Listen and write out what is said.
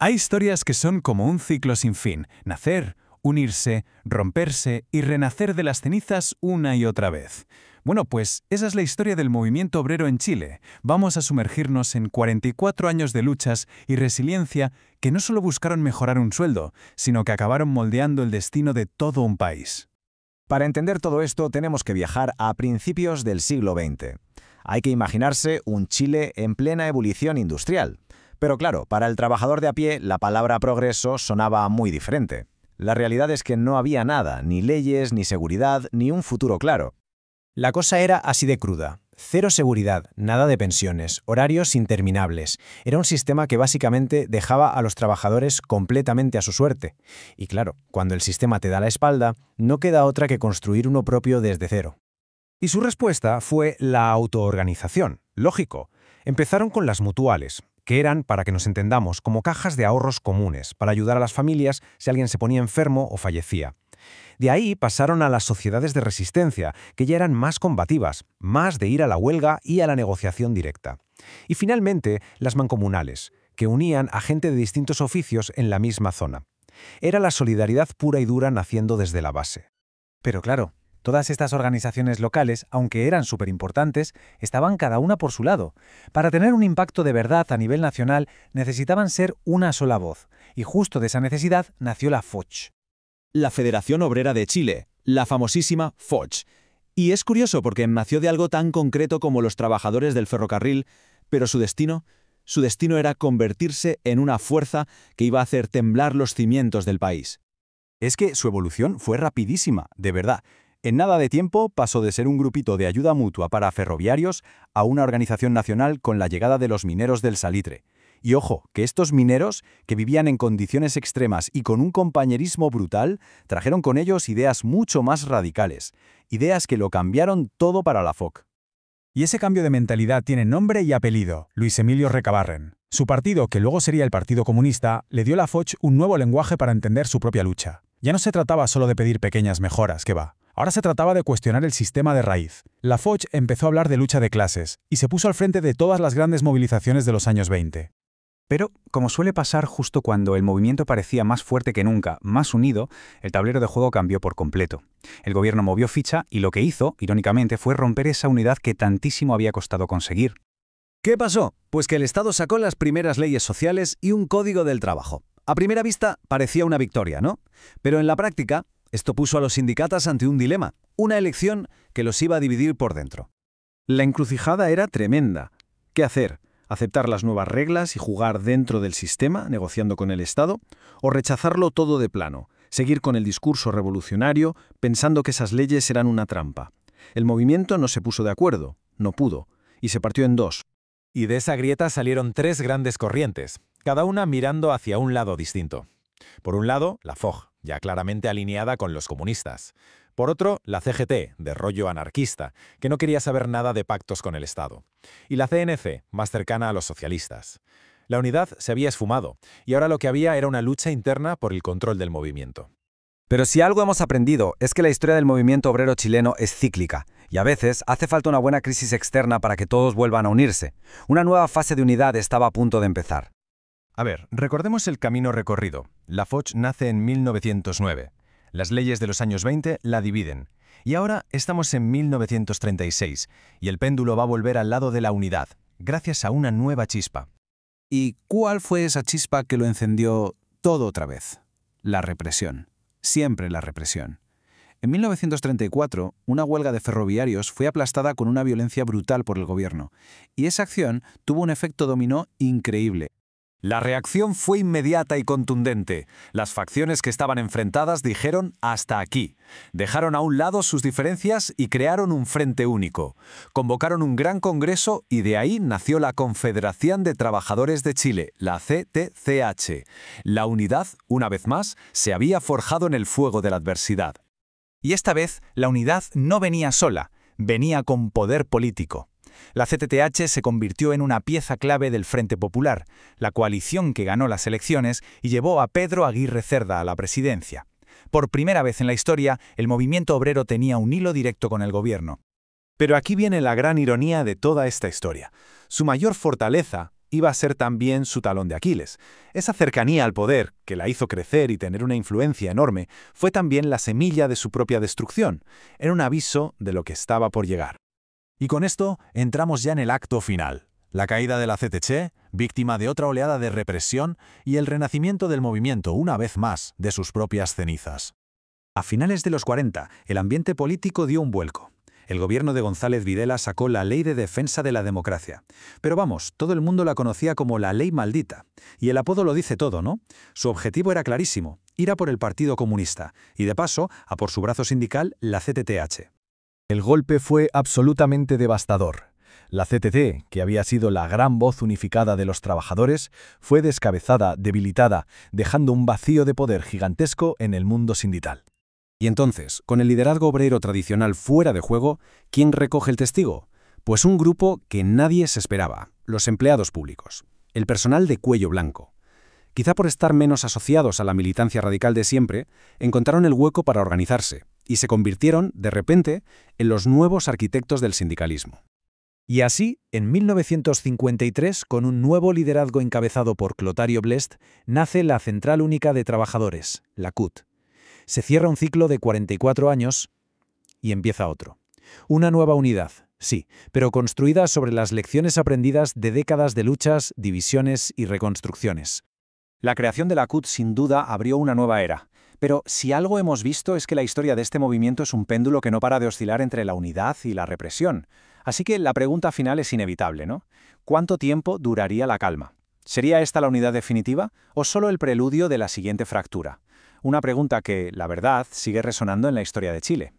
Hay historias que son como un ciclo sin fin: nacer, unirse, romperse y renacer de las cenizas una y otra vez. Bueno, pues esa es la historia del movimiento obrero en Chile. Vamos a sumergirnos en 44 años de luchas y resiliencia que no solo buscaron mejorar un sueldo, sino que acabaron moldeando el destino de todo un país. Para entender todo esto tenemos que viajar a principios del siglo XX. Hay que imaginarse un Chile en plena ebullición industrial. Pero claro, para el trabajador de a pie la palabra progreso sonaba muy diferente. La realidad es que no había nada, ni leyes, ni seguridad, ni un futuro claro. La cosa era así de cruda. Cero seguridad, nada de pensiones, horarios interminables. Era un sistema que básicamente dejaba a los trabajadores completamente a su suerte. Y claro, cuando el sistema te da la espalda, no queda otra que construir uno propio desde cero. Y su respuesta fue la autoorganización. Lógico. Empezaron con las mutuales, que eran, para que nos entendamos, como cajas de ahorros comunes, para ayudar a las familias si alguien se ponía enfermo o fallecía. De ahí pasaron a las sociedades de resistencia, que ya eran más combativas, más de ir a la huelga y a la negociación directa. Y finalmente, las mancomunales, que unían a gente de distintos oficios en la misma zona. Era la solidaridad pura y dura naciendo desde la base. Pero claro, todas estas organizaciones locales, aunque eran súper importantes, estaban cada una por su lado. Para tener un impacto de verdad a nivel nacional, necesitaban ser una sola voz. Y justo de esa necesidad nació la FOCH. La Federación Obrera de Chile, la famosísima FOCH. Y es curioso porque nació de algo tan concreto como los trabajadores del ferrocarril, pero su destino era convertirse en una fuerza que iba a hacer temblar los cimientos del país. Es que su evolución fue rapidísima, de verdad. En nada de tiempo pasó de ser un grupito de ayuda mutua para ferroviarios a una organización nacional con la llegada de los mineros del salitre. Y ojo, que estos mineros, que vivían en condiciones extremas y con un compañerismo brutal, trajeron con ellos ideas mucho más radicales, ideas que lo cambiaron todo para la FOC. Y ese cambio de mentalidad tiene nombre y apellido: Luis Emilio Recabarren. Su partido, que luego sería el Partido Comunista, le dio a la FOCH un nuevo lenguaje para entender su propia lucha. Ya no se trataba solo de pedir pequeñas mejoras, que va. Ahora se trataba de cuestionar el sistema de raíz. La FOCH empezó a hablar de lucha de clases y se puso al frente de todas las grandes movilizaciones de los años 20. Pero, como suele pasar justo cuando el movimiento parecía más fuerte que nunca, más unido, el tablero de juego cambió por completo. El gobierno movió ficha y lo que hizo, irónicamente, fue romper esa unidad que tantísimo había costado conseguir. ¿Qué pasó? Pues que el Estado sacó las primeras leyes sociales y un código del trabajo. A primera vista parecía una victoria, ¿no? Pero en la práctica, esto puso a los sindicatos ante un dilema, una elección que los iba a dividir por dentro. La encrucijada era tremenda. ¿Qué hacer? ¿Aceptar las nuevas reglas y jugar dentro del sistema, negociando con el Estado? ¿O rechazarlo todo de plano, seguir con el discurso revolucionario, pensando que esas leyes eran una trampa? El movimiento no se puso de acuerdo, no pudo, y se partió en dos. Y de esa grieta salieron tres grandes corrientes, cada una mirando hacia un lado distinto. Por un lado, la FOG, ya claramente alineada con los comunistas. Por otro, la CGT, de rollo anarquista, que no quería saber nada de pactos con el Estado. Y la CNC, más cercana a los socialistas. La unidad se había esfumado, y ahora lo que había era una lucha interna por el control del movimiento. Pero si algo hemos aprendido es que la historia del movimiento obrero chileno es cíclica, y a veces hace falta una buena crisis externa para que todos vuelvan a unirse. Una nueva fase de unidad estaba a punto de empezar. A ver, recordemos el camino recorrido. La FOCH nace en 1909. Las leyes de los años 20 la dividen. Y ahora estamos en 1936, y el péndulo va a volver al lado de la unidad, gracias a una nueva chispa. ¿Y cuál fue esa chispa que lo encendió todo otra vez? La represión. Siempre la represión. En 1934, una huelga de ferroviarios fue aplastada con una violencia brutal por el gobierno, y esa acción tuvo un efecto dominó increíble. La reacción fue inmediata y contundente. Las facciones que estaban enfrentadas dijeron hasta aquí. Dejaron a un lado sus diferencias y crearon un frente único. Convocaron un gran congreso y de ahí nació la Confederación de Trabajadores de Chile, la CTCH. La unidad, una vez más, se había forjado en el fuego de la adversidad. Y esta vez, la unidad no venía sola, venía con poder político. La CTTH se convirtió en una pieza clave del Frente Popular, la coalición que ganó las elecciones y llevó a Pedro Aguirre Cerda a la presidencia. Por primera vez en la historia, el movimiento obrero tenía un hilo directo con el gobierno. Pero aquí viene la gran ironía de toda esta historia. Su mayor fortaleza, iba a ser también su talón de Aquiles. Esa cercanía al poder, que la hizo crecer y tener una influencia enorme, fue también la semilla de su propia destrucción. Era un aviso de lo que estaba por llegar. Y con esto entramos ya en el acto final. La caída de la CTC, víctima de otra oleada de represión, y el renacimiento del movimiento, una vez más, de sus propias cenizas. A finales de los 40, el ambiente político dio un vuelco. El gobierno de González Videla sacó la Ley de Defensa de la Democracia. Pero vamos, todo el mundo la conocía como la Ley Maldita. Y el apodo lo dice todo, ¿no? Su objetivo era clarísimo, ir a por el Partido Comunista, y de paso, a por su brazo sindical, la CTTH. El golpe fue absolutamente devastador. La CTT, que había sido la gran voz unificada de los trabajadores, fue descabezada, debilitada, dejando un vacío de poder gigantesco en el mundo sindical. Y entonces, con el liderazgo obrero tradicional fuera de juego, ¿quién recoge el testigo? Pues un grupo que nadie se esperaba, los empleados públicos, el personal de cuello blanco. Quizá por estar menos asociados a la militancia radical de siempre, encontraron el hueco para organizarse y se convirtieron, de repente, en los nuevos arquitectos del sindicalismo. Y así, en 1953, con un nuevo liderazgo encabezado por Clotario Blest, nace la Central Única de Trabajadores, la CUT. Se cierra un ciclo de 44 años y empieza otro. Una nueva unidad, sí, pero construida sobre las lecciones aprendidas de décadas de luchas, divisiones y reconstrucciones. La creación de la CUT sin duda abrió una nueva era. Pero si algo hemos visto es que la historia de este movimiento es un péndulo que no para de oscilar entre la unidad y la represión. Así que la pregunta final es inevitable, ¿no? ¿Cuánto tiempo duraría la calma? ¿Sería esta la unidad definitiva o solo el preludio de la siguiente fractura? Una pregunta que, la verdad, sigue resonando en la historia de Chile.